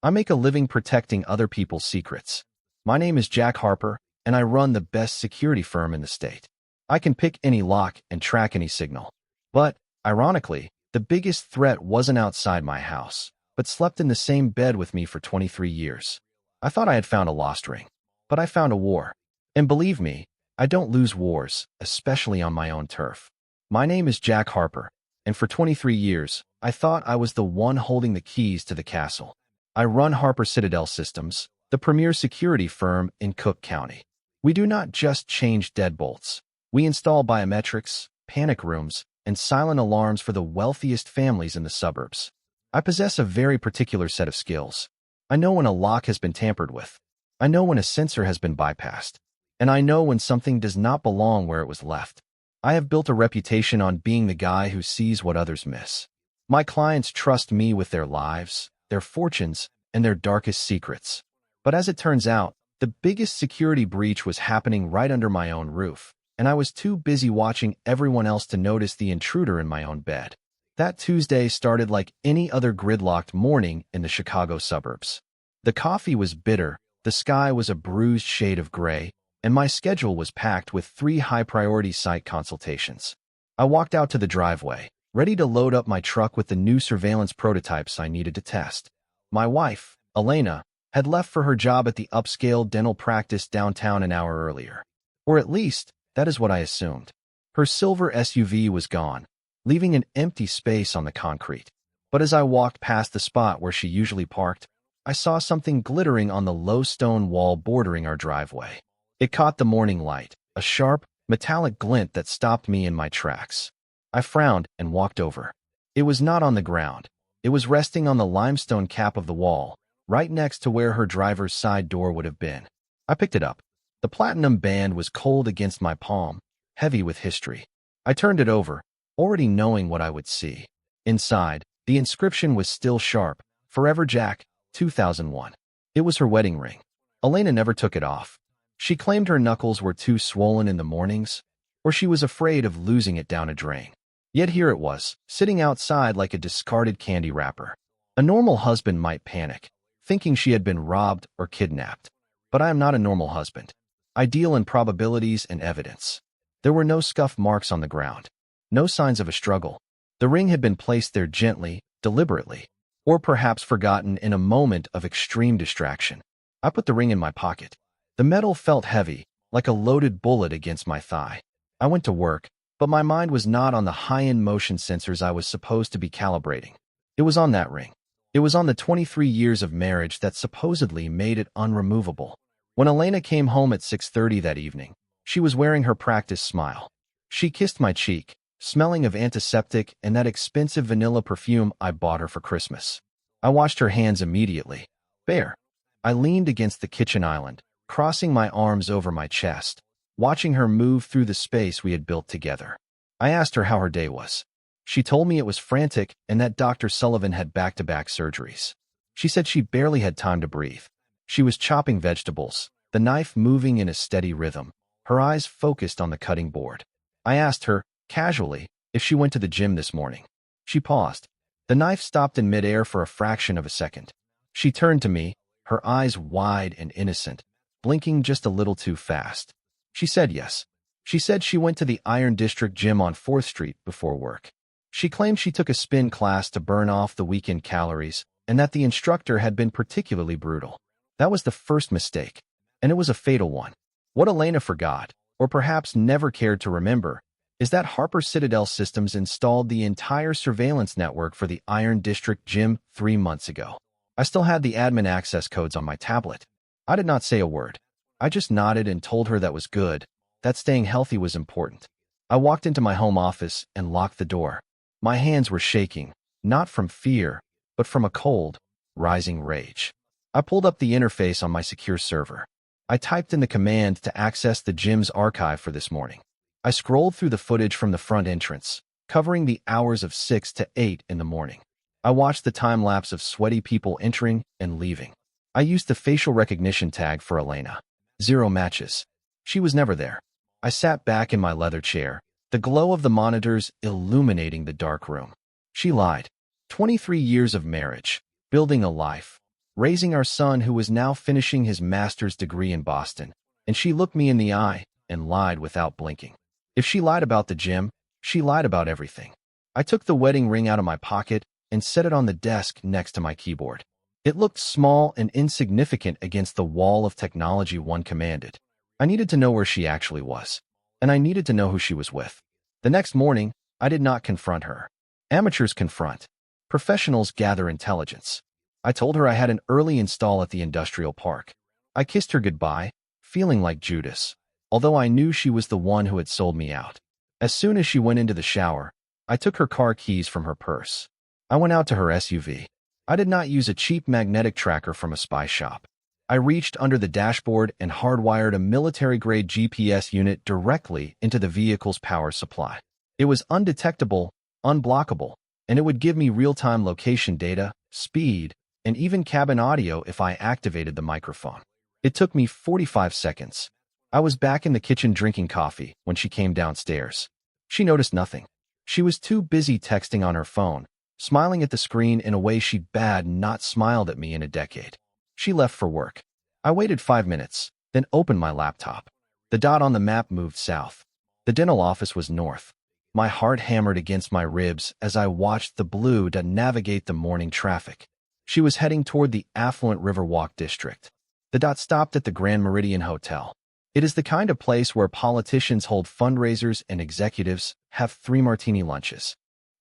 I make a living protecting other people's secrets. My name is Jack Harper, and I run the best security firm in the state. I can pick any lock and track any signal. But, ironically, the biggest threat wasn't outside my house, but slept in the same bed with me for 23 years. I thought I had found a lost ring, but I found a war. And believe me, I don't lose wars, especially on my own turf. My name is Jack Harper, and for 23 years, I thought I was the one holding the keys to the castle. I run Harper Citadel Systems, the premier security firm in Cook County. We do not just change deadbolts. We install biometrics, panic rooms, and silent alarms for the wealthiest families in the suburbs. I possess a very particular set of skills. I know when a lock has been tampered with. I know when a sensor has been bypassed. And I know when something does not belong where it was left. I have built a reputation on being the guy who sees what others miss. My clients trust me with their lives, their fortunes, and their darkest secrets. But as it turns out, the biggest security breach was happening right under my own roof, and I was too busy watching everyone else to notice the intruder in my own bed. That Tuesday started like any other gridlocked morning in the Chicago suburbs. The coffee was bitter, the sky was a bruised shade of gray, and my schedule was packed with 3 high-priority site consultations. I walked out to the driveway, ready to load up my truck with the new surveillance prototypes I needed to test. My wife, Elena, had left for her job at the upscale dental practice downtown an hour earlier. Or at least, that is what I assumed. Her silver SUV was gone, leaving an empty space on the concrete. But as I walked past the spot where she usually parked, I saw something glittering on the low stone wall bordering our driveway. It caught the morning light, a sharp, metallic glint that stopped me in my tracks. I frowned and walked over. It was not on the ground. It was resting on the limestone cap of the wall, right next to where her driver's side door would have been. I picked it up. The platinum band was cold against my palm, heavy with history. I turned it over, already knowing what I would see. Inside, the inscription was still sharp, Forever Jack, 2001. It was her wedding ring. Elena never took it off. She claimed her knuckles were too swollen in the mornings, or she was afraid of losing it down a drain. Yet here it was, sitting outside like a discarded candy wrapper. A normal husband might panic, thinking she had been robbed or kidnapped. But I am not a normal husband. I deal in probabilities and evidence. There were no scuff marks on the ground, no signs of a struggle. The ring had been placed there gently, deliberately, or perhaps forgotten in a moment of extreme distraction. I put the ring in my pocket. The metal felt heavy, like a loaded bullet against my thigh. I went to work, but my mind was not on the high-end motion sensors I was supposed to be calibrating. It was on that ring. It was on the 23 years of marriage that supposedly made it unremovable. When Elena came home at 6:30 that evening, she was wearing her practice smile. She kissed my cheek, smelling of antiseptic and that expensive vanilla perfume I bought her for Christmas. I washed her hands immediately. Bare. I leaned against the kitchen island, crossing my arms over my chest, watching her move through the space we had built together. I asked her how her day was. She told me it was frantic and that Dr. Sullivan had back-to-back surgeries. She said she barely had time to breathe. She was chopping vegetables, the knife moving in a steady rhythm, her eyes focused on the cutting board. I asked her, casually, if she went to the gym this morning. She paused. The knife stopped in midair for a fraction of a second. She turned to me, her eyes wide and innocent, blinking just a little too fast. She said yes. She said she went to the Iron District gym on 4th Street before work. She claimed she took a spin class to burn off the weekend calories and that the instructor had been particularly brutal. That was the first mistake, and it was a fatal one. What Elena forgot, or perhaps never cared to remember, is that Harper Citadel Systems installed the entire surveillance network for the Iron District gym 3 months ago. I still had the admin access codes on my tablet. I did not say a word. I just nodded and told her that was good, that staying healthy was important. I walked into my home office and locked the door. My hands were shaking, not from fear, but from a cold, rising rage. I pulled up the interface on my secure server. I typed in the command to access the gym's archive for this morning. I scrolled through the footage from the front entrance, covering the hours of 6 to 8 in the morning. I watched the time-lapse of sweaty people entering and leaving. I used the facial recognition tag for Elena. 0 matches. She was never there. I sat back in my leather chair, the glow of the monitors illuminating the dark room. She lied. 23 years of marriage, building a life, raising our son who was now finishing his master's degree in Boston, and she looked me in the eye and lied without blinking. If she lied about the gym, she lied about everything. I took the wedding ring out of my pocket and set it on the desk next to my keyboard. It looked small and insignificant against the wall of technology one commanded. I needed to know where she actually was, and I needed to know who she was with. The next morning, I did not confront her. Amateurs confront. Professionals gather intelligence. I told her I had an early install at the industrial park. I kissed her goodbye, feeling like Judas, although I knew she was the one who had sold me out. As soon as she went into the shower, I took her car keys from her purse. I went out to her SUV. I did not use a cheap magnetic tracker from a spy shop. I reached under the dashboard and hardwired a military-grade GPS unit directly into the vehicle's power supply. It was undetectable, unblockable, and it would give me real-time location data, speed, and even cabin audio if I activated the microphone. It took me 45 seconds. I was back in the kitchen drinking coffee when she came downstairs. She noticed nothing. She was too busy texting on her phone, smiling at the screen in a way she'd not smiled at me in a decade. She left for work. I waited 5 minutes, then opened my laptop. The dot on the map moved south. The dental office was north. My heart hammered against my ribs as I watched the blue dot navigate the morning traffic. She was heading toward the affluent Riverwalk district. The dot stopped at the Grand Meridian Hotel. It is the kind of place where politicians hold fundraisers and executives have 3 martini lunches.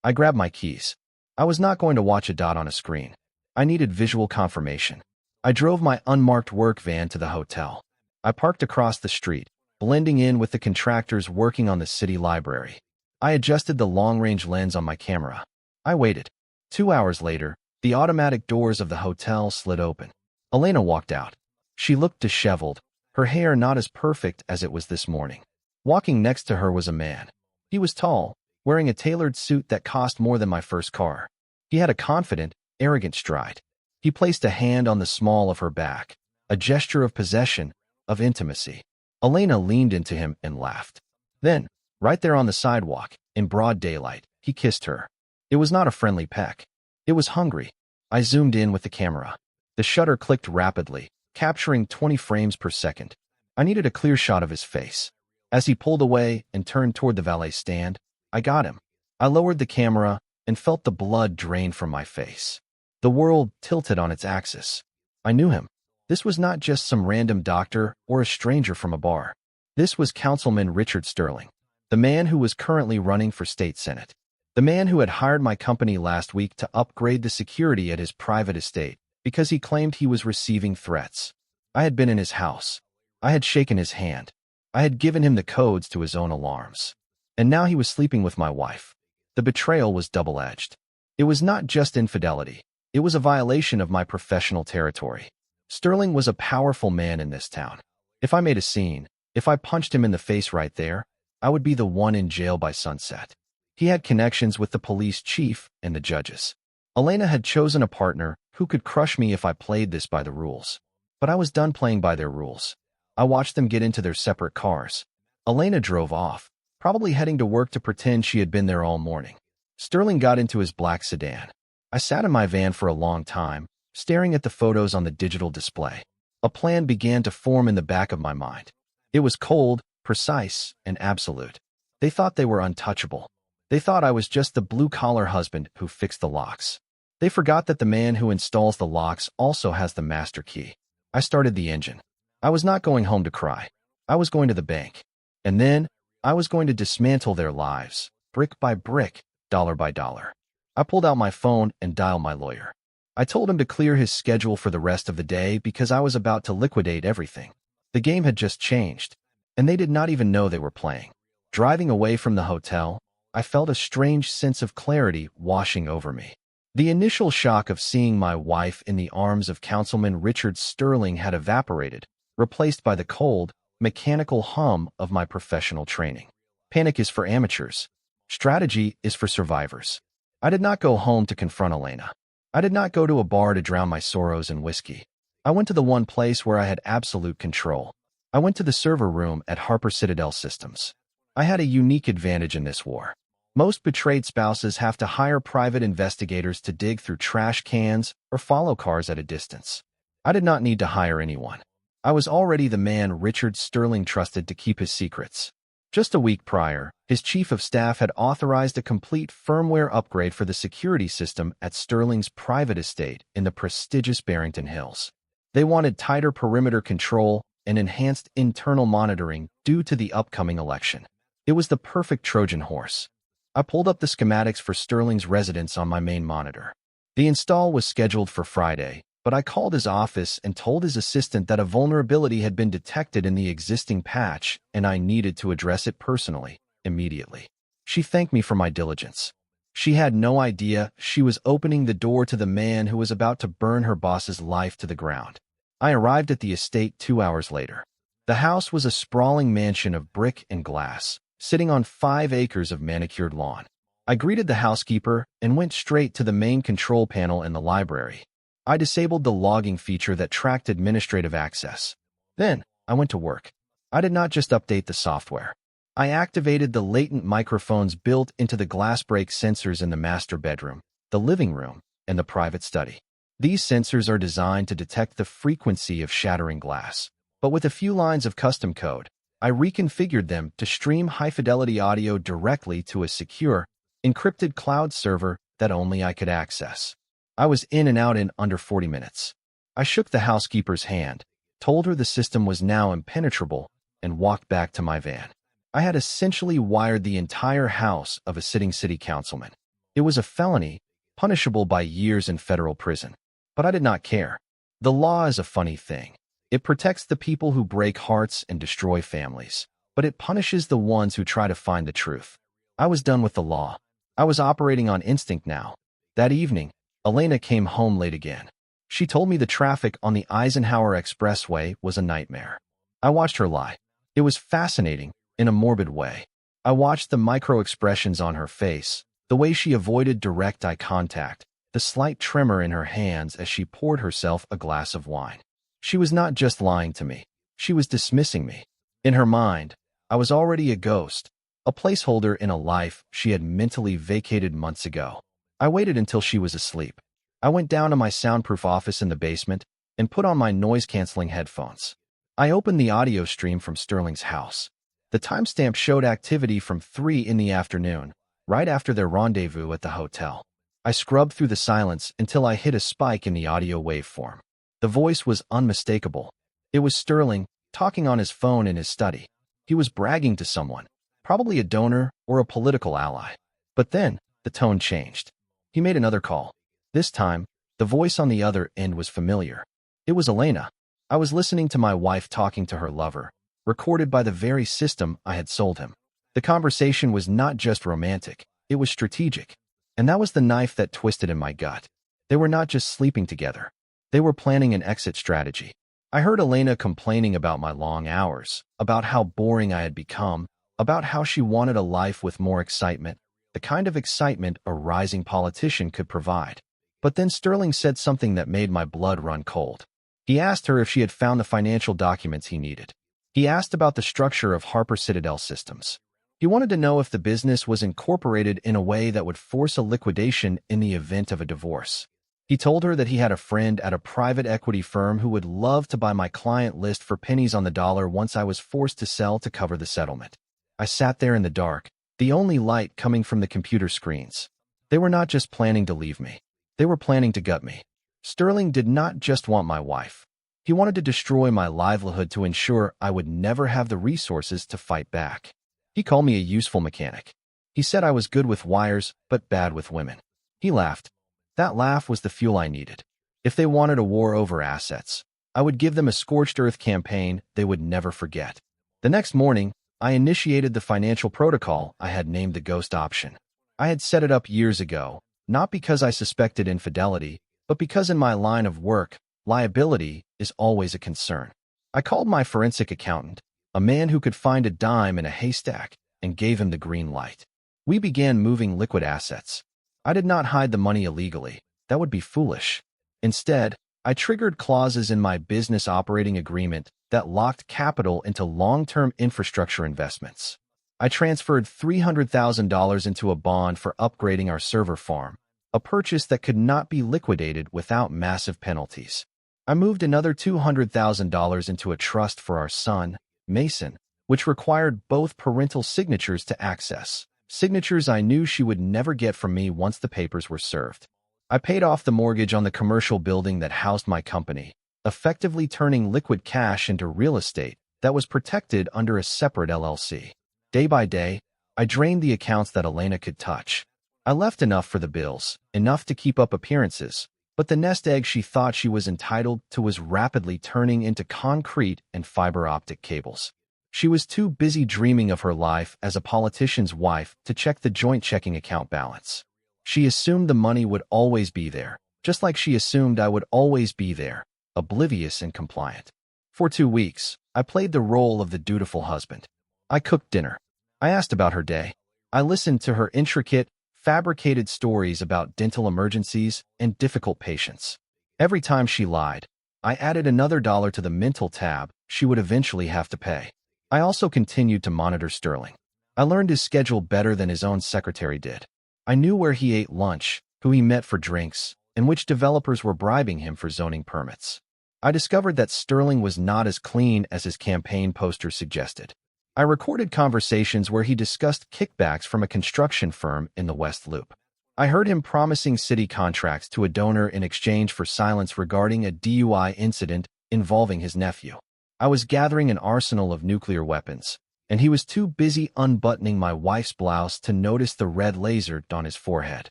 I grabbed my keys. I was not going to watch a dot on a screen. I needed visual confirmation. I drove my unmarked work van to the hotel. I parked across the street, blending in with the contractors working on the city library. I adjusted the long-range lens on my camera. I waited. 2 hours later, the automatic doors of the hotel slid open. Elena walked out. She looked disheveled, her hair not as perfect as it was this morning. Walking next to her was a man. He was tall, wearing a tailored suit that cost more than my first car. He had a confident, arrogant stride. He placed a hand on the small of her back, a gesture of possession, of intimacy. Elena leaned into him and laughed. Then, right there on the sidewalk, in broad daylight, he kissed her. It was not a friendly peck. It was hungry. I zoomed in with the camera. The shutter clicked rapidly, capturing 20 frames per second. I needed a clear shot of his face. As he pulled away and turned toward the valet stand, I got him. I lowered the camera and felt the blood drain from my face. The world tilted on its axis. I knew him. This was not just some random doctor or a stranger from a bar. This was Councilman Richard Sterling, the man who was currently running for state senate. The man who had hired my company last week to upgrade the security at his private estate because he claimed he was receiving threats. I had been in his house. I had shaken his hand. I had given him the codes to his own alarms. And now he was sleeping with my wife. The betrayal was double-edged. It was not just infidelity. It was a violation of my professional territory. Sterling was a powerful man in this town. If I made a scene, if I punched him in the face right there, I would be the one in jail by sunset. He had connections with the police chief and the judges. Elena had chosen a partner who could crush me if I played this by the rules. But I was done playing by their rules. I watched them get into their separate cars. Elena drove off, probably heading to work to pretend she had been there all morning. Sterling got into his black sedan. I sat in my van for a long time, staring at the photos on the digital display. A plan began to form in the back of my mind. It was cold, precise, and absolute. They thought they were untouchable. They thought I was just the blue-collar husband who fixed the locks. They forgot that the man who installs the locks also has the master key. I started the engine. I was not going home to cry. I was going to the bank. And then, I was going to dismantle their lives, brick by brick, dollar by dollar. I pulled out my phone and dialed my lawyer. I told him to clear his schedule for the rest of the day because I was about to liquidate everything. The game had just changed, and they did not even know they were playing. Driving away from the hotel, I felt a strange sense of clarity washing over me. The initial shock of seeing my wife in the arms of Councilman Richard Sterling had evaporated, replaced by the cold, mechanical hum of my professional training. Panic is for amateurs. Strategy is for survivors. I did not go home to confront Elena. I did not go to a bar to drown my sorrows in whiskey. I went to the one place where I had absolute control. I went to the server room at Harper Citadel Systems. I had a unique advantage in this war. Most betrayed spouses have to hire private investigators to dig through trash cans or follow cars at a distance. I did not need to hire anyone. I was already the man Richard Sterling trusted to keep his secrets. Just a week prior, his chief of staff had authorized a complete firmware upgrade for the security system at Sterling's private estate in the prestigious Barrington Hills. They wanted tighter perimeter control and enhanced internal monitoring due to the upcoming election. It was the perfect Trojan horse. I pulled up the schematics for Sterling's residence on my main monitor. The install was scheduled for Friday, but I called his office and told his assistant that a vulnerability had been detected in the existing patch and I needed to address it personally, immediately. She thanked me for my diligence. She had no idea she was opening the door to the man who was about to burn her boss's life to the ground. I arrived at the estate 2 hours later. The house was a sprawling mansion of brick and glass, sitting on 5 acres of manicured lawn. I greeted the housekeeper and went straight to the main control panel in the library. I disabled the logging feature that tracked administrative access. Then, I went to work. I did not just update the software. I activated the latent microphones built into the glass break sensors in the master bedroom, the living room, and the private study. These sensors are designed to detect the frequency of shattering glass. But with a few lines of custom code, I reconfigured them to stream high-fidelity audio directly to a secure, encrypted cloud server that only I could access. I was in and out in under 40 minutes. I shook the housekeeper's hand, told her the system was now impenetrable, and walked back to my van. I had essentially wired the entire house of a sitting city councilman. It was a felony, punishable by years in federal prison. But I did not care. The law is a funny thing. It protects the people who break hearts and destroy families, but it punishes the ones who try to find the truth. I was done with the law. I was operating on instinct now. That evening, Elena came home late again. She told me the traffic on the Eisenhower Expressway was a nightmare. I watched her lie. It was fascinating, in a morbid way. I watched the micro-expressions on her face, the way she avoided direct eye contact, the slight tremor in her hands as she poured herself a glass of wine. She was not just lying to me. She was dismissing me. In her mind, I was already a ghost, a placeholder in a life she had mentally vacated months ago. I waited until she was asleep. I went down to my soundproof office in the basement and put on my noise-canceling headphones. I opened the audio stream from Sterling's house. The timestamp showed activity from 3 in the afternoon, right after their rendezvous at the hotel. I scrubbed through the silence until I hit a spike in the audio waveform. The voice was unmistakable. It was Sterling, talking on his phone in his study. He was bragging to someone, probably a donor or a political ally. But then, the tone changed. He made another call. This time, the voice on the other end was familiar. It was Elena. I was listening to my wife talking to her lover, recorded by the very system I had sold him. The conversation was not just romantic, it was strategic. And that was the knife that twisted in my gut. They were not just sleeping together. They were planning an exit strategy. I heard Elena complaining about my long hours, about how boring I had become, about how she wanted a life with more excitement, the kind of excitement a rising politician could provide. But then Sterling said something that made my blood run cold. He asked her if she had found the financial documents he needed. He asked about the structure of Harper Citadel Systems. He wanted to know if the business was incorporated in a way that would force a liquidation in the event of a divorce. He told her that he had a friend at a private equity firm who would love to buy my client list for pennies on the dollar once I was forced to sell to cover the settlement. I sat there in the dark, the only light coming from the computer screens. They were not just planning to leave me. They were planning to gut me. Sterling did not just want my wife. He wanted to destroy my livelihood to ensure I would never have the resources to fight back. He called me a useful mechanic. He said I was good with wires, but bad with women. He laughed. That laugh was the fuel I needed. If they wanted a war over assets, I would give them a scorched earth campaign they would never forget. The next morning, I initiated the financial protocol I had named the Ghost Option. I had set it up years ago, not because I suspected infidelity, but because in my line of work, liability is always a concern. I called my forensic accountant, a man who could find a dime in a haystack, and gave him the green light. We began moving liquid assets. I did not hide the money illegally. That would be foolish. Instead, I triggered clauses in my business operating agreement that locked capital into long-term infrastructure investments. I transferred $300,000 into a bond for upgrading our server farm, a purchase that could not be liquidated without massive penalties. I moved another $200,000 into a trust for our son, Mason, which required both parental signatures to access, signatures I knew she would never get from me once the papers were served. I paid off the mortgage on the commercial building that housed my company, effectively turning liquid cash into real estate that was protected under a separate LLC. Day by day, I drained the accounts that Elena could touch. I left enough for the bills, enough to keep up appearances, but the nest egg she thought she was entitled to was rapidly turning into concrete and fiber optic cables. She was too busy dreaming of her life as a politician's wife to check the joint checking account balance. She assumed the money would always be there, just like she assumed I would always be there, oblivious and compliant. For 2 weeks, I played the role of the dutiful husband. I cooked dinner. I asked about her day. I listened to her intricate, fabricated stories about dental emergencies and difficult patients. Every time she lied, I added another dollar to the mental tab she would eventually have to pay. I also continued to monitor Sterling. I learned his schedule better than his own secretary did. I knew where he ate lunch, who he met for drinks, and which developers were bribing him for zoning permits. I discovered that Sterling was not as clean as his campaign posters suggested. I recorded conversations where he discussed kickbacks from a construction firm in the West Loop. I heard him promising city contracts to a donor in exchange for silence regarding a DUI incident involving his nephew. I was gathering an arsenal of nuclear weapons, and he was too busy unbuttoning my wife's blouse to notice the red laser on his forehead.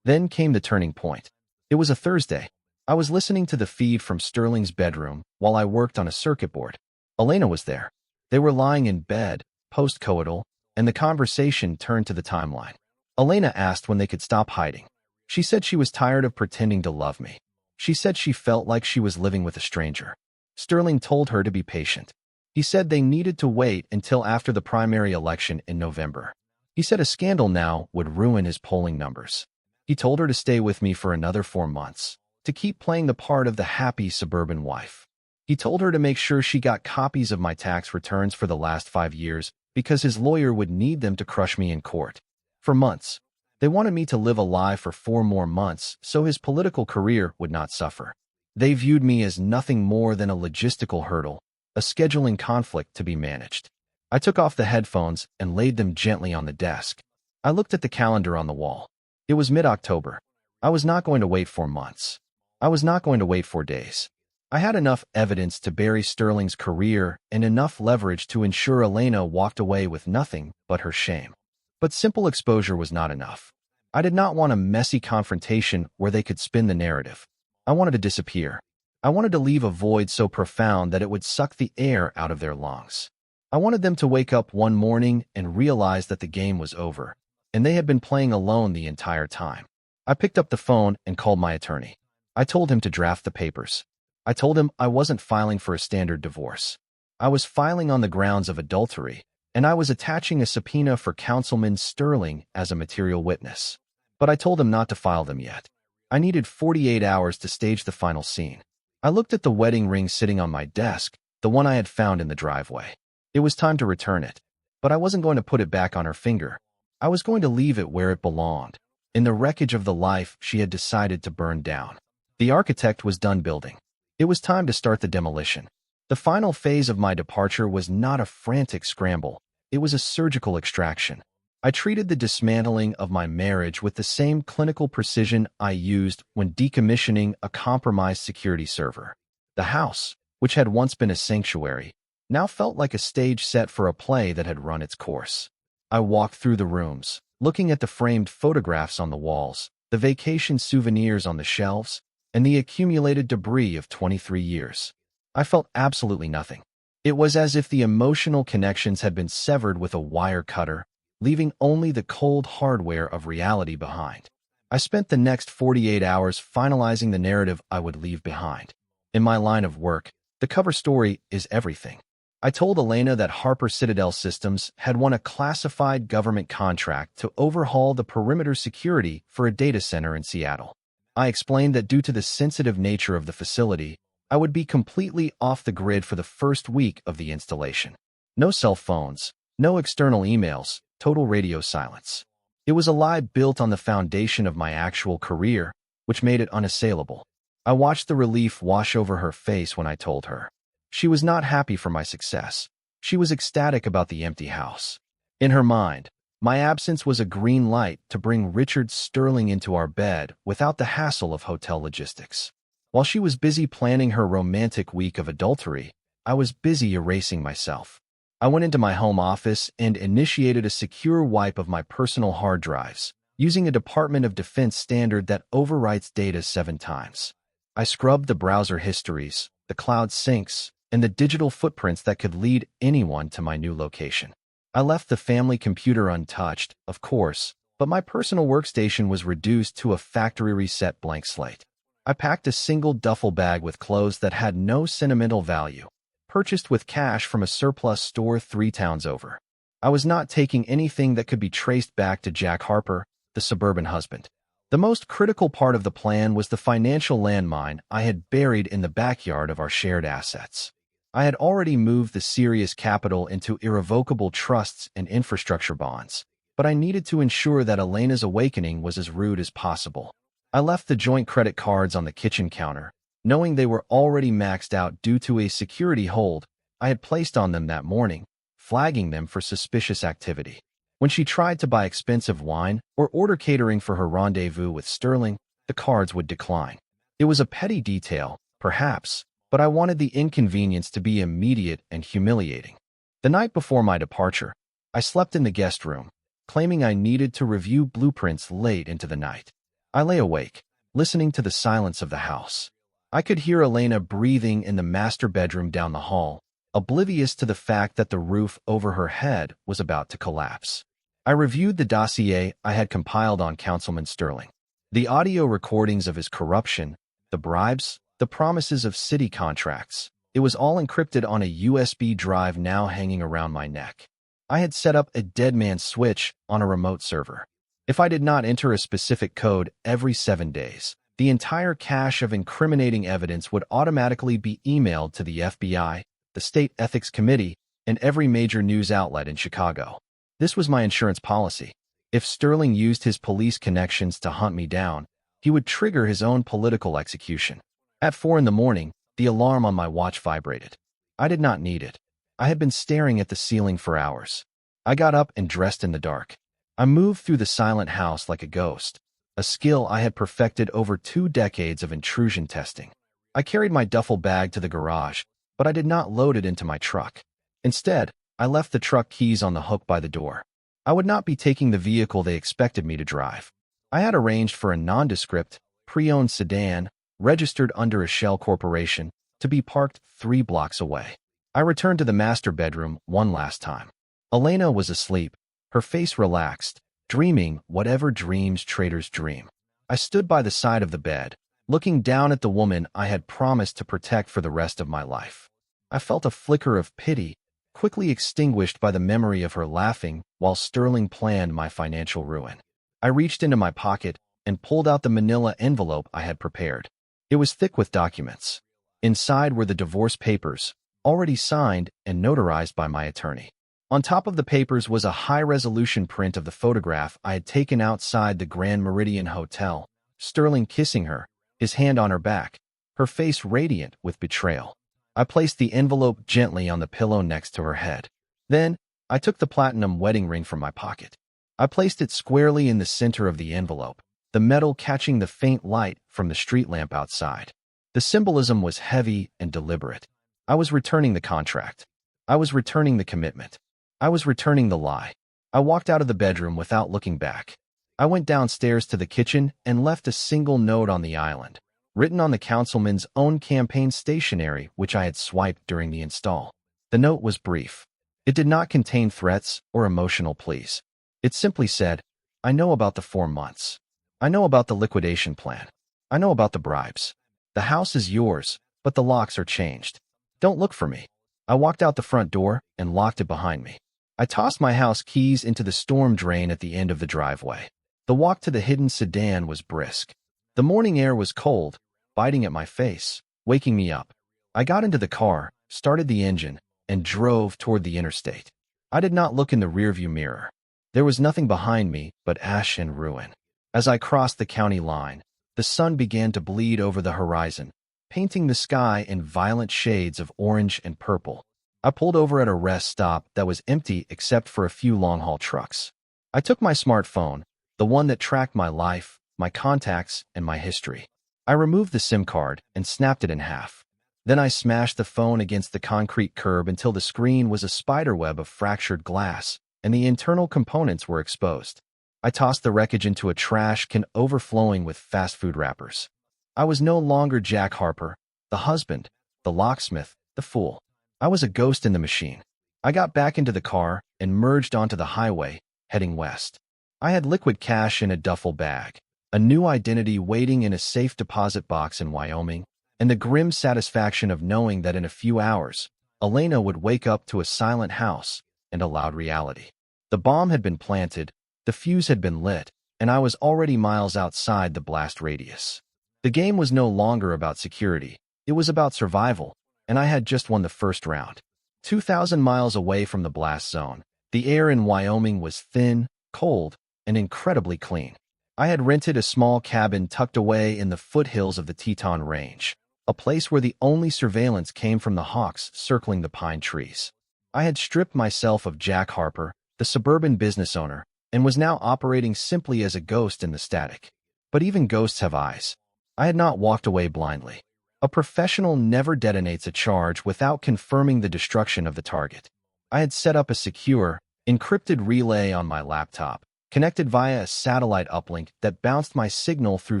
Then came the turning point. It was a Thursday. I was listening to the feed from Sterling's bedroom while I worked on a circuit board. Elena was there. They were lying in bed, post-coital, and the conversation turned to the timeline. Elena asked when they could stop hiding. She said she was tired of pretending to love me. She said she felt like she was living with a stranger. Sterling told her to be patient. He said they needed to wait until after the primary election in November. He said a scandal now would ruin his polling numbers. He told her to stay with me for another 4 months, to keep playing the part of the happy suburban wife. He told her to make sure she got copies of my tax returns for the last 5 years because his lawyer would need them to crush me in court. For months, they wanted me to live a lie for 4 more months so his political career would not suffer. They viewed me as nothing more than a logistical hurdle, a scheduling conflict to be managed. I took off the headphones and laid them gently on the desk. I looked at the calendar on the wall. It was mid-October. I was not going to wait 4 months. I was not going to wait 4 days. I had enough evidence to bury Sterling's career and enough leverage to ensure Elena walked away with nothing but her shame. But simple exposure was not enough. I did not want a messy confrontation where they could spin the narrative. I wanted to disappear. I wanted to leave a void so profound that it would suck the air out of their lungs. I wanted them to wake up one morning and realize that the game was over, and they had been playing alone the entire time. I picked up the phone and called my attorney. I told him to draft the papers. I told him I wasn't filing for a standard divorce. I was filing on the grounds of adultery, and I was attaching a subpoena for Councilman Sterling as a material witness. But I told him not to file them yet. I needed 48 hours to stage the final scene. I looked at the wedding ring sitting on my desk, the one I had found in the driveway. It was time to return it, but I wasn't going to put it back on her finger. I was going to leave it where it belonged, in the wreckage of the life she had decided to burn down. The architect was done building. It was time to start the demolition. The final phase of my departure was not a frantic scramble. It was a surgical extraction. I treated the dismantling of my marriage with the same clinical precision I used when decommissioning a compromised security server. The house, which had once been a sanctuary, now felt like a stage set for a play that had run its course. I walked through the rooms, looking at the framed photographs on the walls, the vacation souvenirs on the shelves, and the accumulated debris of 23 years. I felt absolutely nothing. It was as if the emotional connections had been severed with a wire cutter, leaving only the cold hardware of reality behind. I spent the next 48 hours finalizing the narrative I would leave behind. In my line of work, the cover story is everything. I told Elena that Harper Citadel Systems had won a classified government contract to overhaul the perimeter security for a data center in Seattle. I explained that due to the sensitive nature of the facility, I would be completely off the grid for the first week of the installation. No cell phones, no external emails, total radio silence. It was a lie built on the foundation of my actual career, which made it unassailable. I watched the relief wash over her face when I told her. She was not happy for my success. She was ecstatic about the empty house. In her mind, my absence was a green light to bring Richard Sterling into our bed without the hassle of hotel logistics. While she was busy planning her romantic week of adultery, I was busy erasing myself. I went into my home office and initiated a secure wipe of my personal hard drives, using a Department of Defense standard that overwrites data 7 times. I scrubbed the browser histories, the cloud syncs, and the digital footprints that could lead anyone to my new location. I left the family computer untouched, of course, but my personal workstation was reduced to a factory reset blank slate. I packed a single duffel bag with clothes that had no sentimental value, purchased with cash from a surplus store 3 towns over. I was not taking anything that could be traced back to Jack Harper, the suburban husband. The most critical part of the plan was the financial landmine I had buried in the backyard of our shared assets. I had already moved the serious capital into irrevocable trusts and infrastructure bonds, but I needed to ensure that Elena's awakening was as rude as possible. I left the joint credit cards on the kitchen counter, knowing they were already maxed out due to a security hold I had placed on them that morning, flagging them for suspicious activity. When she tried to buy expensive wine or order catering for her rendezvous with Sterling, the cards would decline. It was a petty detail, perhaps, but I wanted the inconvenience to be immediate and humiliating. The night before my departure, I slept in the guest room, claiming I needed to review blueprints late into the night. I lay awake, listening to the silence of the house. I could hear Elena breathing in the master bedroom down the hall, oblivious to the fact that the roof over her head was about to collapse. I reviewed the dossier I had compiled on Councilman Sterling. The audio recordings of his corruption, the bribes, the promises of city contracts. It was all encrypted on a USB drive now hanging around my neck. I had set up a dead man's switch on a remote server. If I did not enter a specific code every 7 days, the entire cache of incriminating evidence would automatically be emailed to the FBI, the State Ethics Committee, and every major news outlet in Chicago. This was my insurance policy. If Sterling used his police connections to hunt me down, he would trigger his own political execution. At 4 in the morning, the alarm on my watch vibrated. I did not need it. I had been staring at the ceiling for hours. I got up and dressed in the dark. I moved through the silent house like a ghost, a skill I had perfected over 2 decades of intrusion testing. I carried my duffel bag to the garage, but I did not load it into my truck. Instead, I left the truck keys on the hook by the door. I would not be taking the vehicle they expected me to drive. I had arranged for a nondescript, pre-owned sedan, registered under a shell corporation, to be parked 3 blocks away. I returned to the master bedroom one last time. Elena was asleep, her face relaxed, dreaming whatever dreams traitors dream. I stood by the side of the bed, looking down at the woman I had promised to protect for the rest of my life. I felt a flicker of pity, quickly extinguished by the memory of her laughing while Sterling planned my financial ruin. I reached into my pocket and pulled out the manila envelope I had prepared. It was thick with documents. Inside were the divorce papers, already signed and notarized by my attorney. On top of the papers was a high-resolution print of the photograph I had taken outside the Grand Meridian Hotel, Sterling kissing her, his hand on her back, her face radiant with betrayal. I placed the envelope gently on the pillow next to her head. Then, I took the platinum wedding ring from my pocket. I placed it squarely in the center of the envelope, the metal catching the faint light from the street lamp outside. The symbolism was heavy and deliberate. I was returning the contract. I was returning the commitment. I was returning the lie. I walked out of the bedroom without looking back. I went downstairs to the kitchen and left a single note on the island, written on the councilman's own campaign stationery which I had swiped during the install. The note was brief. It did not contain threats or emotional pleas. It simply said, "I know about the 4 months. I know about the liquidation plan. I know about the bribes. The house is yours, but the locks are changed. Don't look for me." I walked out the front door and locked it behind me. I tossed my house keys into the storm drain at the end of the driveway. The walk to the hidden sedan was brisk. The morning air was cold, biting at my face, waking me up. I got into the car, started the engine, and drove toward the interstate. I did not look in the rearview mirror. There was nothing behind me but ash and ruin. As I crossed the county line, The sun began to bleed over the horizon, painting the sky in violent shades of orange and purple. I pulled over at a rest stop that was empty except for a few long-haul trucks. I took my smartphone, the one that tracked my life, my contacts, and my history. I removed the SIM card and snapped it in half. Then I smashed the phone against the concrete curb until the screen was a spiderweb of fractured glass, and the internal components were exposed. I tossed the wreckage into a trash can overflowing with fast food wrappers. I was no longer Jack Harper, the husband, the locksmith, the fool. I was a ghost in the machine. I got back into the car and merged onto the highway, heading west. I had liquid cash in a duffel bag, a new identity waiting in a safe deposit box in Wyoming, and the grim satisfaction of knowing that in a few hours, Elena would wake up to a silent house and a loud reality. The bomb had been planted, the fuse had been lit, and I was already miles outside the blast radius. The game was no longer about security, it was about survival, and I had just won the first round. 2,000 miles away from the blast zone, the air in Wyoming was thin, cold, and incredibly clean. I had rented a small cabin tucked away in the foothills of the Teton Range, a place where the only surveillance came from the hawks circling the pine trees. I had stripped myself of Jack Harper, the suburban business owner, and was now operating simply as a ghost in the static. But even ghosts have eyes. I had not walked away blindly. A professional never detonates a charge without confirming the destruction of the target. I had set up a secure, encrypted relay on my laptop, connected via a satellite uplink that bounced my signal through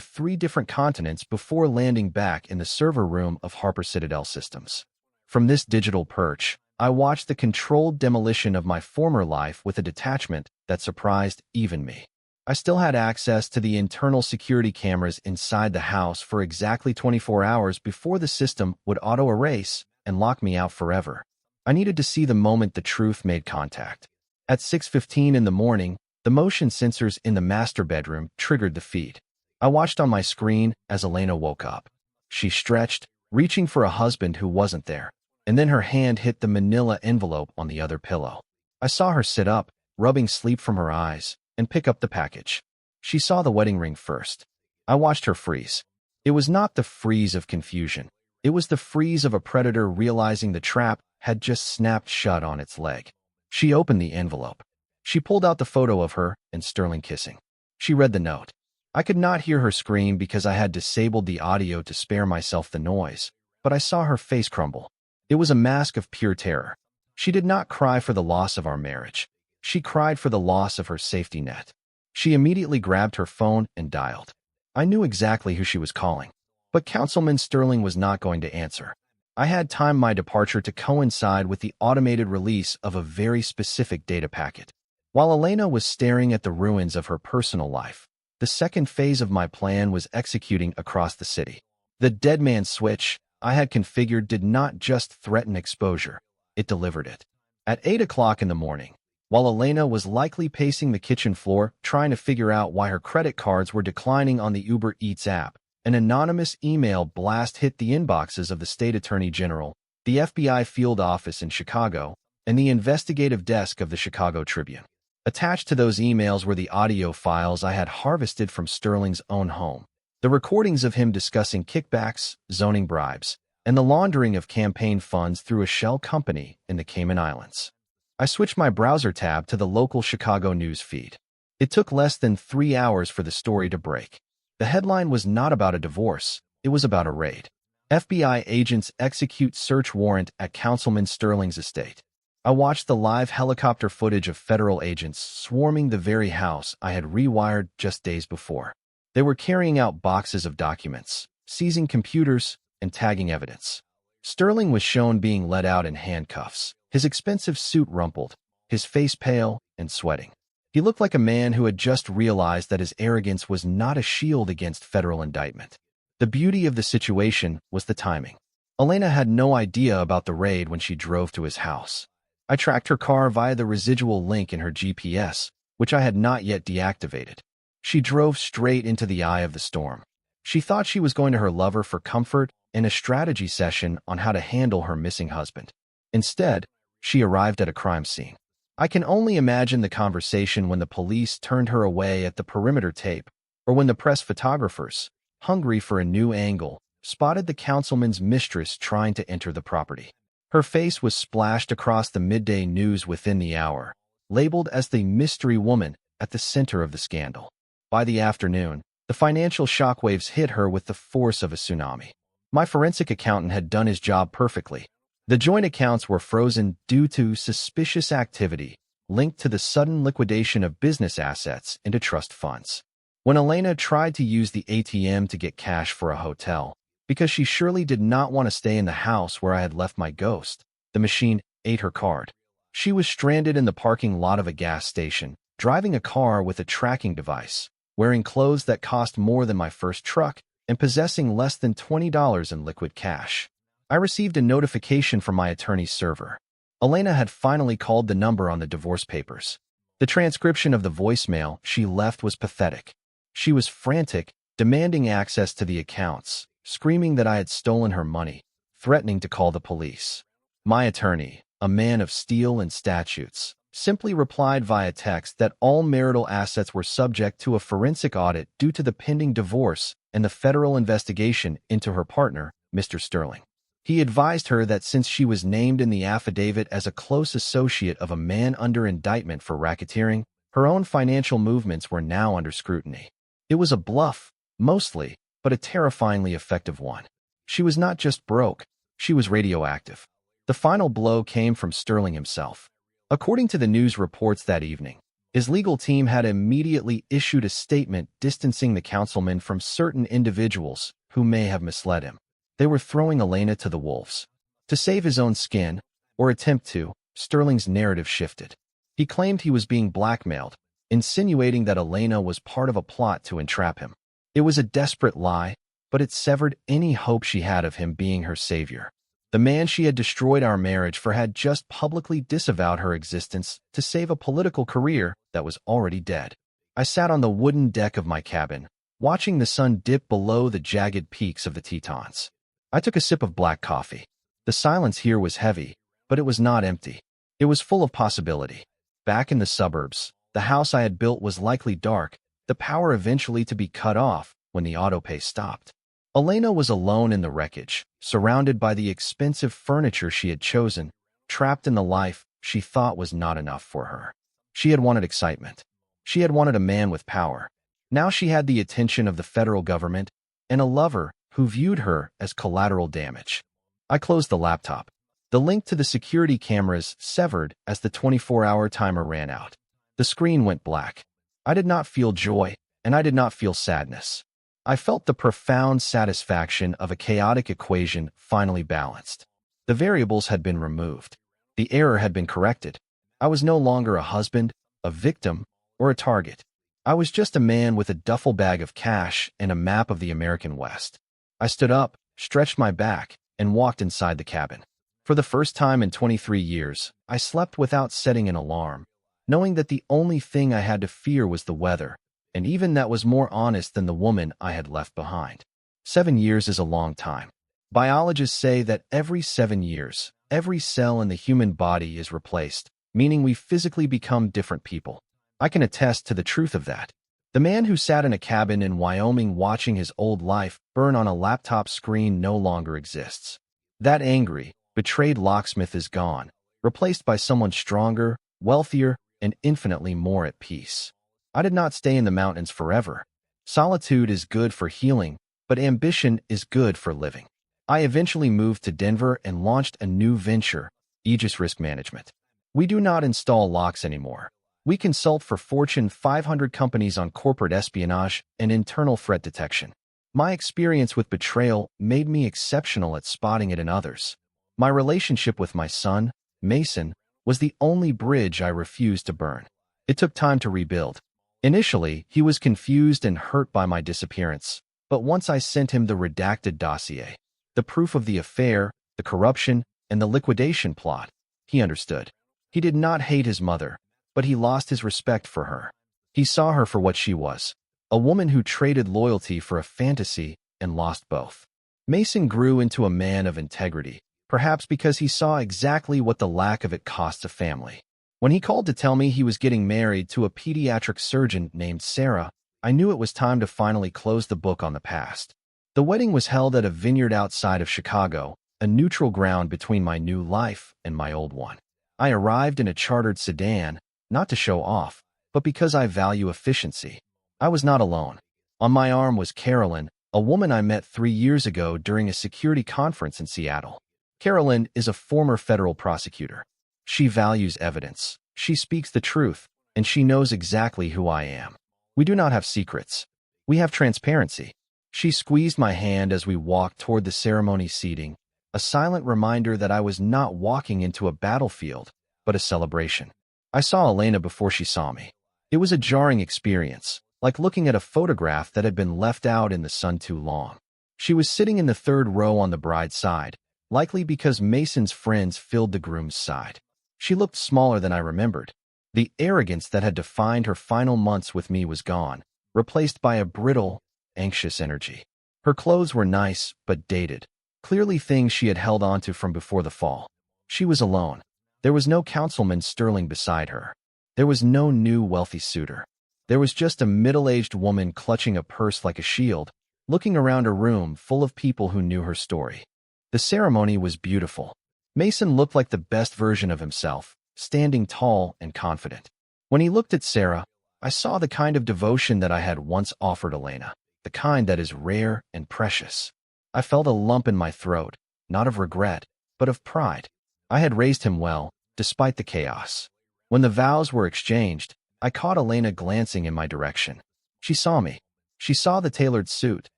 3 different continents before landing back in the server room of Harper Citadel Systems. From this digital perch, I watched the controlled demolition of my former life with a detachment that surprised even me. I still had access to the internal security cameras inside the house for exactly 24 hours before the system would auto-erase and lock me out forever. I needed to see the moment the truth made contact. At 6:15 in the morning, the motion sensors in the master bedroom triggered the feed. I watched on my screen as Elena woke up. She stretched, reaching for a husband who wasn't there, and then her hand hit the manila envelope on the other pillow. I saw her sit up, rubbing sleep from her eyes, and pick up the package. She saw the wedding ring first. I watched her freeze. It was not the freeze of confusion. It was the freeze of a predator realizing the trap had just snapped shut on its leg. She opened the envelope. She pulled out the photo of her and Sterling kissing. She read the note. I could not hear her scream because I had disabled the audio to spare myself the noise, but I saw her face crumble. It was a mask of pure terror. She did not cry for the loss of our marriage. She cried for the loss of her safety net. She immediately grabbed her phone and dialed. I knew exactly who she was calling, but Councilman Sterling was not going to answer. I had timed my departure to coincide with the automated release of a very specific data packet. While Elena was staring at the ruins of her personal life, the second phase of my plan was executing across the city. The dead man switch I had configured did not just threaten exposure, it delivered it. At 8 o'clock in the morning, while Elena was likely pacing the kitchen floor trying to figure out why her credit cards were declining on the Uber Eats app, an anonymous email blast hit the inboxes of the State Attorney General, the FBI field office in Chicago, and the investigative desk of the Chicago Tribune. Attached to those emails were the audio files I had harvested from Sterling's own home, the recordings of him discussing kickbacks, zoning bribes, and the laundering of campaign funds through a shell company in the Cayman Islands. I switched my browser tab to the local Chicago news feed. It took less than 3 hours for the story to break. The headline was not about a divorce, it was about a raid. FBI agents execute search warrant at Councilman Sterling's estate. I watched the live helicopter footage of federal agents swarming the very house I had rewired just days before. They were carrying out boxes of documents, seizing computers, and tagging evidence. Sterling was shown being led out in handcuffs, his expensive suit rumpled, his face pale and sweating. He looked like a man who had just realized that his arrogance was not a shield against federal indictment. The beauty of the situation was the timing. Elena had no idea about the raid when she drove to his house. I tracked her car via the residual link in her GPS, which I had not yet deactivated. She drove straight into the eye of the storm. She thought she was going to her lover for comfort and a strategy session on how to handle her missing husband. Instead, she arrived at a crime scene. I can only imagine the conversation when the police turned her away at the perimeter tape, or when the press photographers, hungry for a new angle, spotted the councilman's mistress trying to enter the property. Her face was splashed across the midday news within the hour, labeled as the mystery woman at the center of the scandal. By the afternoon, the financial shockwaves hit her with the force of a tsunami. My forensic accountant had done his job perfectly. The joint accounts were frozen due to suspicious activity linked to the sudden liquidation of business assets into trust funds. When Elena tried to use the ATM to get cash for a hotel, because she surely did not want to stay in the house where I had left my ghost, the machine ate her card. She was stranded in the parking lot of a gas station, driving a car with a tracking device, wearing clothes that cost more than my first truck, and possessing less than $20 in liquid cash. I received a notification from my attorney's server. Elena had finally called the number on the divorce papers. The transcription of the voicemail she left was pathetic. She was frantic, demanding access to the accounts, screaming that I had stolen her money, threatening to call the police. My attorney, a man of steel and statutes, simply replied via text that all marital assets were subject to a forensic audit due to the pending divorce and the federal investigation into her partner, Mr. Sterling. He advised her that since she was named in the affidavit as a close associate of a man under indictment for racketeering, her own financial movements were now under scrutiny. It was a bluff, mostly, but a terrifyingly effective one. She was not just broke, she was radioactive. The final blow came from Sterling himself. According to the news reports that evening, his legal team had immediately issued a statement distancing the councilman from certain individuals who may have misled him. They were throwing Elena to the wolves. To save his own skin, or attempt to, Sterling's narrative shifted. He claimed he was being blackmailed, insinuating that Elena was part of a plot to entrap him. It was a desperate lie, but it severed any hope she had of him being her savior. The man she had destroyed our marriage for had just publicly disavowed her existence to save a political career that was already dead. I sat on the wooden deck of my cabin, watching the sun dip below the jagged peaks of the Tetons. I took a sip of black coffee. The silence here was heavy, but it was not empty. It was full of possibility. Back in the suburbs, the house I had built was likely dark, the power eventually to be cut off when the autopay stopped. Elena was alone in the wreckage, surrounded by the expensive furniture she had chosen, trapped in the life she thought was not enough for her. She had wanted excitement. She had wanted a man with power. Now she had the attention of the federal government and a lover who viewed her as collateral damage. I closed the laptop. The link to the security cameras severed as the 24-hour timer ran out. The screen went black. I did not feel joy, and I did not feel sadness. I felt the profound satisfaction of a chaotic equation finally balanced. The variables had been removed. The error had been corrected. I was no longer a husband, a victim, or a target. I was just a man with a duffel bag of cash and a map of the American West. I stood up, stretched my back, and walked inside the cabin. For the first time in 23 years, I slept without setting an alarm, knowing that the only thing I had to fear was the weather, and even that was more honest than the woman I had left behind. 7 years is a long time. Biologists say that every 7 years, every cell in the human body is replaced, meaning we physically become different people. I can attest to the truth of that. The man who sat in a cabin in Wyoming watching his old life burn on a laptop screen no longer exists. That angry, betrayed locksmith is gone, replaced by someone stronger, wealthier, and infinitely more at peace. I did not stay in the mountains forever. Solitude is good for healing, but ambition is good for living. I eventually moved to Denver and launched a new venture, Aegis Risk Management. We do not install locks anymore. We consult for Fortune 500 companies on corporate espionage and internal threat detection. My experience with betrayal made me exceptional at spotting it in others. My relationship with my son, Mason, was the only bridge I refused to burn. It took time to rebuild. Initially, he was confused and hurt by my disappearance, but once I sent him the redacted dossier, the proof of the affair, the corruption, and the liquidation plot, he understood. He did not hate his mother, but he lost his respect for her. He saw her for what she was, a woman who traded loyalty for a fantasy and lost both. Mason grew into a man of integrity, perhaps because he saw exactly what the lack of it costs a family. When he called to tell me he was getting married to a pediatric surgeon named Sarah, I knew it was time to finally close the book on the past. The wedding was held at a vineyard outside of Chicago, a neutral ground between my new life and my old one. I arrived in a chartered sedan, not to show off, but because I value efficiency. I was not alone. On my arm was Carolyn, a woman I met 3 years ago during a security conference in Seattle. Carolyn is a former federal prosecutor. She values evidence, she speaks the truth, and she knows exactly who I am. We do not have secrets. We have transparency. She squeezed my hand as we walked toward the ceremony seating, a silent reminder that I was not walking into a battlefield, but a celebration. I saw Elena before she saw me. It was a jarring experience, like looking at a photograph that had been left out in the sun too long. She was sitting in the third row on the bride's side, likely because Mason's friends filled the groom's side. She looked smaller than I remembered. The arrogance that had defined her final months with me was gone, replaced by a brittle, anxious energy. Her clothes were nice, but dated, clearly things she had held onto from before the fall. She was alone. There was no Councilman Sterling beside her. There was no new wealthy suitor. There was just a middle-aged woman clutching a purse like a shield, looking around a room full of people who knew her story. The ceremony was beautiful. Mason looked like the best version of himself, standing tall and confident. When he looked at Sarah, I saw the kind of devotion that I had once offered Elena, the kind that is rare and precious. I felt a lump in my throat, not of regret, but of pride. I had raised him well, despite the chaos. When the vows were exchanged, I caught Elena glancing in my direction. She saw me. She saw the tailored suit,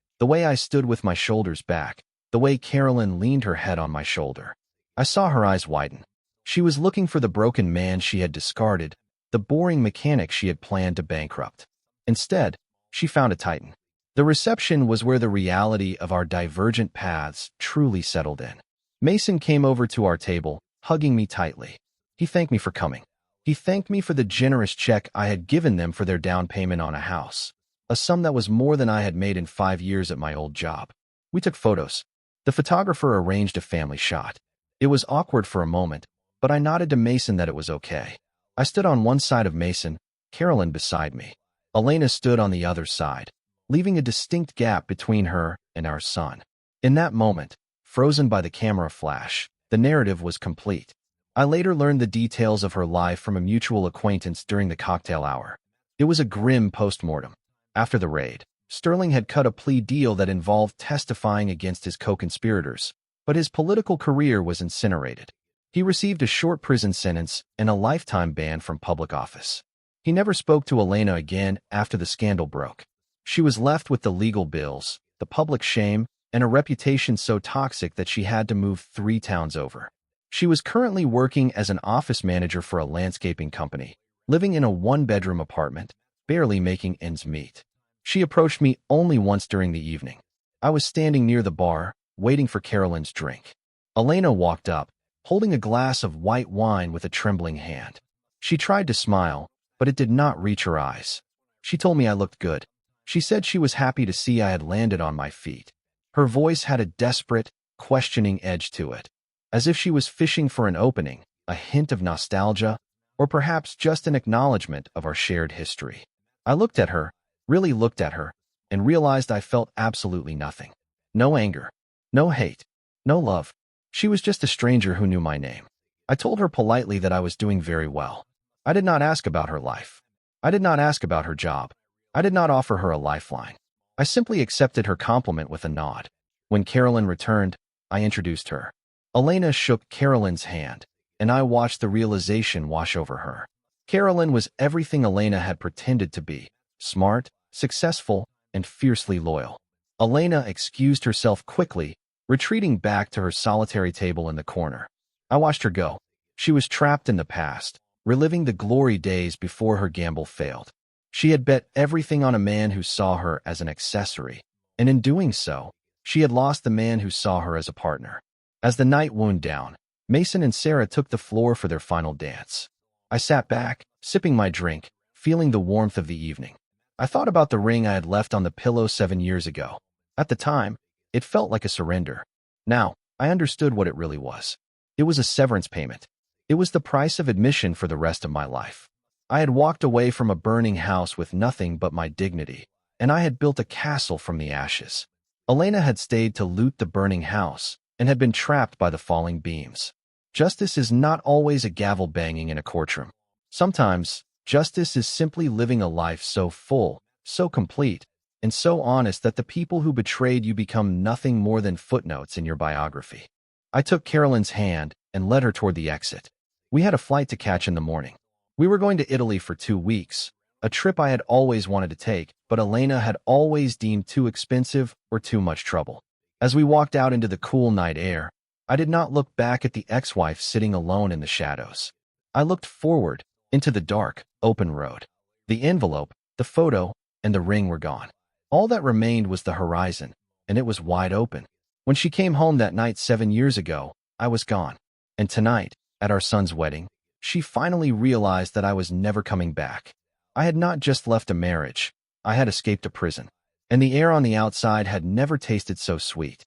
the way I stood with my shoulders back, the way Carolyn leaned her head on my shoulder. I saw her eyes widen. She was looking for the broken man she had discarded, the boring mechanic she had planned to bankrupt. Instead, she found a titan. The reception was where the reality of our divergent paths truly settled in. Mason came over to our table, hugging me tightly. He thanked me for coming. He thanked me for the generous check I had given them for their down payment on a house, a sum that was more than I had made in 5 years at my old job. We took photos. The photographer arranged a family shot. It was awkward for a moment, but I nodded to Mason that it was okay. I stood on one side of Mason, Carolyn beside me. Elena stood on the other side, leaving a distinct gap between her and our son. In that moment, frozen by the camera flash, the narrative was complete. I later learned the details of her life from a mutual acquaintance during the cocktail hour. It was a grim post-mortem. After the raid, Sterling had cut a plea deal that involved testifying against his co-conspirators, but his political career was incinerated. He received a short prison sentence and a lifetime ban from public office. He never spoke to Elena again after the scandal broke. She was left with the legal bills, the public shame, and a reputation so toxic that she had to move 3 towns over. She was currently working as an office manager for a landscaping company, living in a 1-bedroom apartment, barely making ends meet. She approached me only once during the evening. I was standing near the bar, waiting for Carolyn's drink. Elena walked up, holding a glass of white wine with a trembling hand. She tried to smile, but it did not reach her eyes. She told me I looked good. She said she was happy to see I had landed on my feet. Her voice had a desperate, questioning edge to it, as if she was fishing for an opening, a hint of nostalgia, or perhaps just an acknowledgement of our shared history. I looked at her, really looked at her, and realized I felt absolutely nothing. No anger, no hate, no love. She was just a stranger who knew my name. I told her politely that I was doing very well. I did not ask about her life. I did not ask about her job. I did not offer her a lifeline. I simply accepted her compliment with a nod. When Carolyn returned, I introduced her. Elena shook Carolyn's hand, and I watched the realization wash over her. Carolyn was everything Elena had pretended to be: smart, successful, and fiercely loyal. Elena excused herself quickly, retreating back to her solitary table in the corner. I watched her go. She was trapped in the past, reliving the glory days before her gamble failed. She had bet everything on a man who saw her as an accessory, and in doing so, she had lost the man who saw her as a partner. As the night wound down, Mason and Sarah took the floor for their final dance. I sat back, sipping my drink, feeling the warmth of the evening. I thought about the ring I had left on the pillow 7 years ago. At the time, it felt like a surrender. Now, I understood what it really was. It was a severance payment. It was the price of admission for the rest of my life. I had walked away from a burning house with nothing but my dignity, and I had built a castle from the ashes. Elena had stayed to loot the burning house and had been trapped by the falling beams. Justice is not always a gavel banging in a courtroom. Sometimes, justice is simply living a life so full, so complete, and so honest that the people who betrayed you become nothing more than footnotes in your biography. I took Carolyn's hand and led her toward the exit. We had a flight to catch in the morning. We were going to Italy for 2 weeks, a trip I had always wanted to take, but Elena had always deemed too expensive or too much trouble. As we walked out into the cool night air, I did not look back at the ex-wife sitting alone in the shadows. I looked forward, into the dark, open road. The envelope, the photo, and the ring were gone. All that remained was the horizon, and it was wide open. When she came home that night 7 years ago, I was gone. And tonight, at our son's wedding, she finally realized that I was never coming back. I had not just left a marriage, I had escaped a prison. And the air on the outside had never tasted so sweet.